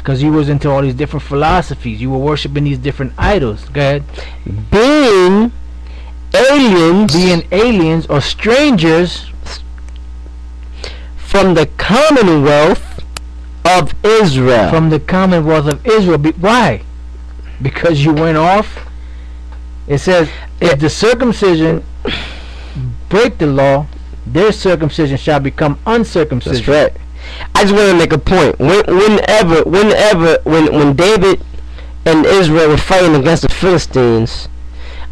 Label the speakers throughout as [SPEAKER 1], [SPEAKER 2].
[SPEAKER 1] Because you was into all these different philosophies. You were worshiping these different idols. Go ahead.
[SPEAKER 2] Being aliens
[SPEAKER 1] or strangers
[SPEAKER 2] from the Commonwealth of Israel.
[SPEAKER 1] From the Commonwealth of Israel. Why? Because you went off. It says, if the circumcision break the law, their circumcision shall become uncircumcision.
[SPEAKER 2] That's right. I just want to make a point. When David and Israel were fighting against the Philistines,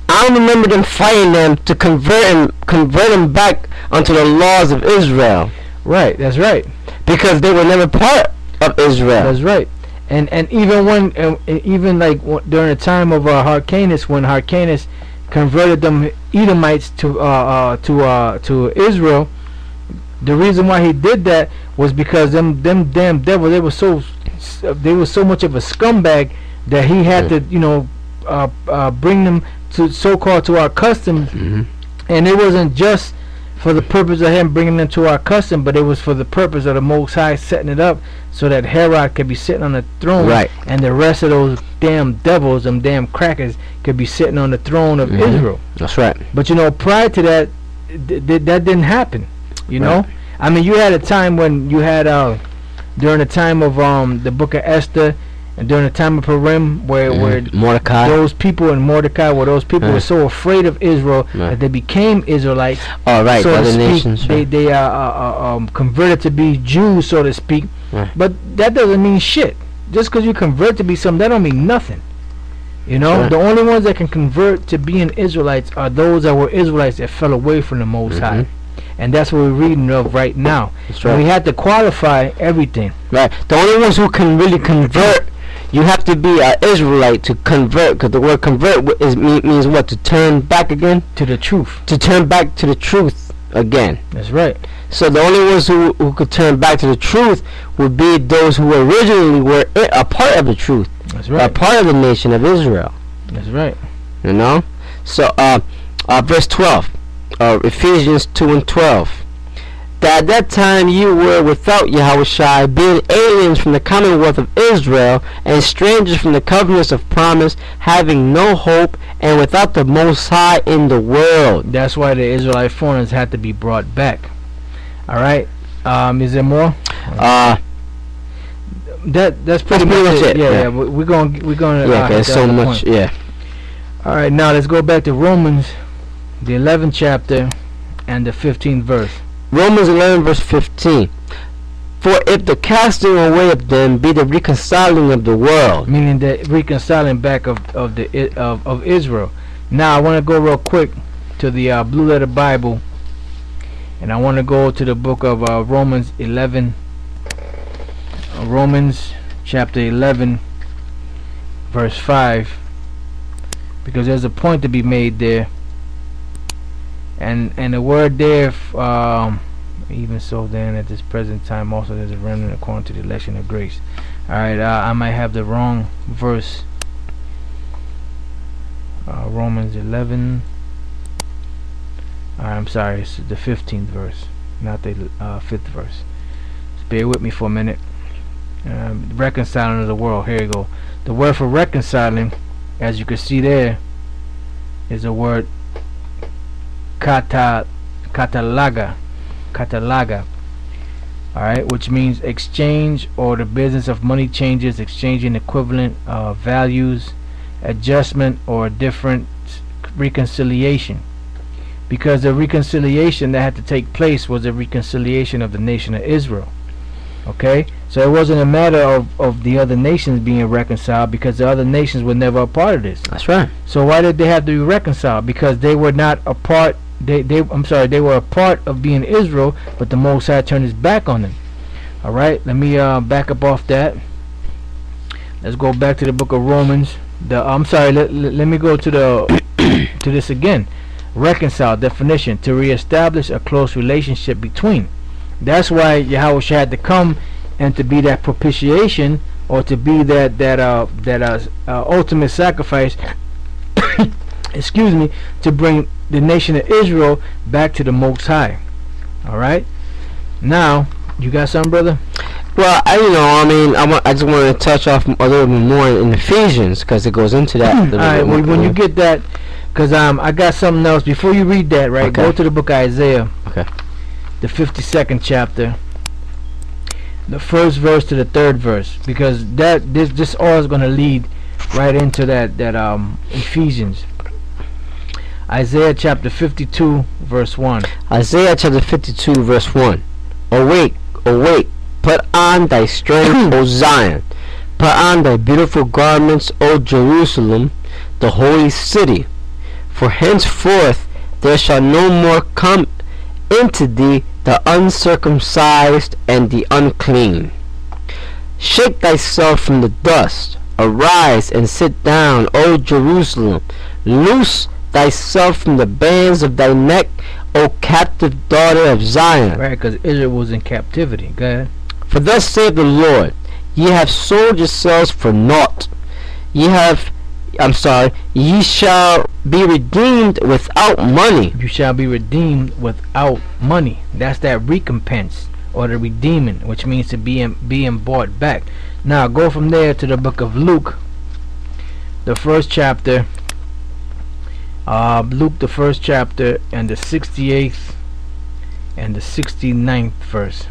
[SPEAKER 2] I don't remember them fighting them to convert them back onto the laws of Israel.
[SPEAKER 1] Right, that's right.
[SPEAKER 2] Because they were never part of Israel.
[SPEAKER 1] That's right. And even when even like during the time of Hyrcanus, when Hyrcanus converted them Edomites to Israel, the reason why he did that was because them damn devils, they were so much of a scumbag that he had to bring them to so-called to our customs. And it wasn't just for the purpose of him bringing them to our custom, but it was for the purpose of the Most High setting it up so that Herod could be sitting on the throne,
[SPEAKER 2] right,
[SPEAKER 1] and the rest of those damn devils, them damn crackers, could be sitting on the throne of Israel.
[SPEAKER 2] That's right.
[SPEAKER 1] But prior to that, that didn't happen. You know, I mean, you had a time when you had during the time of the Book of Esther, and during the time of Purim, where
[SPEAKER 2] Mordecai,
[SPEAKER 1] those people in Mordecai, where those people were so afraid of Israel that they became Israelites.
[SPEAKER 2] Oh, right,
[SPEAKER 1] so
[SPEAKER 2] other
[SPEAKER 1] to speak,
[SPEAKER 2] nations.
[SPEAKER 1] They converted to be Jews, so to speak. But that doesn't mean shit. Just because you convert to be something, that don't mean nothing. You know, the only ones that can convert to being Israelites are those that were Israelites that fell away from the Most High. And that's what we're reading of right now.
[SPEAKER 2] That's right.
[SPEAKER 1] We have to qualify everything.
[SPEAKER 2] Right. The only ones who can really convert, you have to be an Israelite to convert, because the word convert means what? To turn back again?
[SPEAKER 1] To the truth.
[SPEAKER 2] To turn back to the truth again.
[SPEAKER 1] That's right.
[SPEAKER 2] So the only ones who could turn back to the truth would be those who originally were a part of the truth.
[SPEAKER 1] That's right.
[SPEAKER 2] A part of the nation of Israel.
[SPEAKER 1] That's right.
[SPEAKER 2] You know? So, verse 12. Ephesians 2:12. That at that time you were without Yahushua, being aliens from the commonwealth of Israel, and strangers from the covenants of promise, having no hope, and without the Most High in the world.
[SPEAKER 1] That's why the Israelite foreigners had to be brought back. All right. Is there more? That's pretty much it. Yeah. We're going.
[SPEAKER 2] Yeah, there's so much. Yeah.
[SPEAKER 1] All right. Now let's go back to Romans, the 11th chapter, and the 15th verse.
[SPEAKER 2] Romans 11 verse 15. For if the casting away of them be the reconciling of the world,
[SPEAKER 1] meaning the reconciling back of Israel. Now I want to go real quick to the Blue Letter Bible, and I want to go to the book of Romans 11. Romans chapter 11 verse 5, because there's a point to be made there. And the word there, even so then at this present time also there's a remnant according to the election of grace. Alright, I might have the wrong verse. Romans 11. I'm sorry, it's the 15th verse, not the 5th verse. Just bear with me for a minute. Reconciling of the world. Here you go. The word for reconciling, as you can see there, is the word katalaga, alright, which means exchange or the business of money changes, exchanging equivalent values, adjustment, or different reconciliation. Because the reconciliation that had to take place was a reconciliation of the nation of Israel. Okay, so it wasn't a matter of the other nations being reconciled, because the other nations were never a part of this.
[SPEAKER 2] That's right.
[SPEAKER 1] So why did they have to be reconciled? Because they were not a part. They were a part of being Israel, but the Most High turned his back on them. All right, let me back up off that. Let's go back to the book of Romans. Let me go to the to this again. Reconcile definition: to reestablish a close relationship between. That's why Yahweh had to come and to be that propitiation, or to be that ultimate sacrifice. Excuse me, to bring the nation of Israel back to the Most High. All right. Now, you got something, brother?
[SPEAKER 2] Well, I just wanted to touch off a little bit more in Ephesians because it goes into that.
[SPEAKER 1] All right, when you get that, because I got something else. Before you read that, right, go to the book of Isaiah, the 52nd chapter, the first verse to the third verse, because this all is going to lead right into that Ephesians. Isaiah chapter 52 verse 1.
[SPEAKER 2] Isaiah chapter 52 verse 1. Awake, awake, put on thy strength, O Zion. Put on thy beautiful garments, O Jerusalem, the holy city. For henceforth there shall no more come into thee the uncircumcised and the unclean. Shake thyself from the dust. Arise and sit down, O Jerusalem. Loose thyself from the bands of thy neck, O captive daughter of Zion.
[SPEAKER 1] Right, because Israel was in captivity. Go ahead.
[SPEAKER 2] For thus saith the Lord, ye have sold yourselves for naught. Ye shall be redeemed without money.
[SPEAKER 1] You shall be redeemed without money. That's that recompense, or the redeeming, which means to being bought back. Now go from there to the book of Luke, the first chapter. Luke, the first chapter, and the 68th and the 69th verse.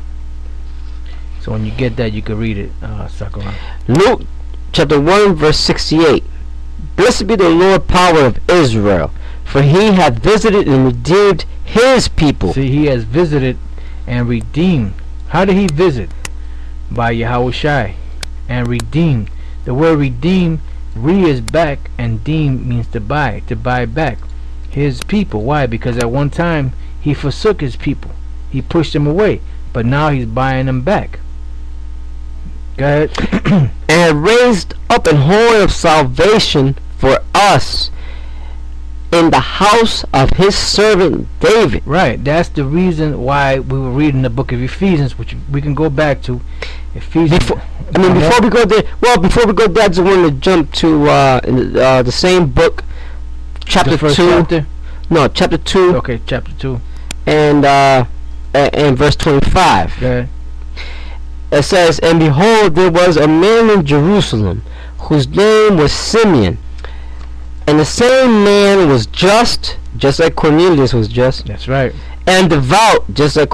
[SPEAKER 1] So when you get that, you can read it, Sakura.
[SPEAKER 2] Luke chapter 1 verse 68. Blessed be the Lord power of Israel, for he hath visited and redeemed his people.
[SPEAKER 1] See, he has visited and redeemed. How did he visit? By Yahushai. And redeemed. The word redeem, re is back, and deem means to buy back his people. Why? Because at one time he forsook his people. He pushed them away. But now he's buying them back. Go ahead.
[SPEAKER 2] And raised up an horn of salvation for us in the house of his servant David.
[SPEAKER 1] Right. That's the reason why we were reading the book of Ephesians, which we can go back to. Ephesians.
[SPEAKER 2] Before we go there, I just wanted to jump to the same book, chapter 2.
[SPEAKER 1] Chapter?
[SPEAKER 2] No, chapter 2.
[SPEAKER 1] Okay, chapter 2.
[SPEAKER 2] And verse 25.
[SPEAKER 1] Okay.
[SPEAKER 2] It says, and behold, there was a man in Jerusalem whose name was Simeon. And the same man was just like Cornelius was just.
[SPEAKER 1] That's right.
[SPEAKER 2] And devout, just like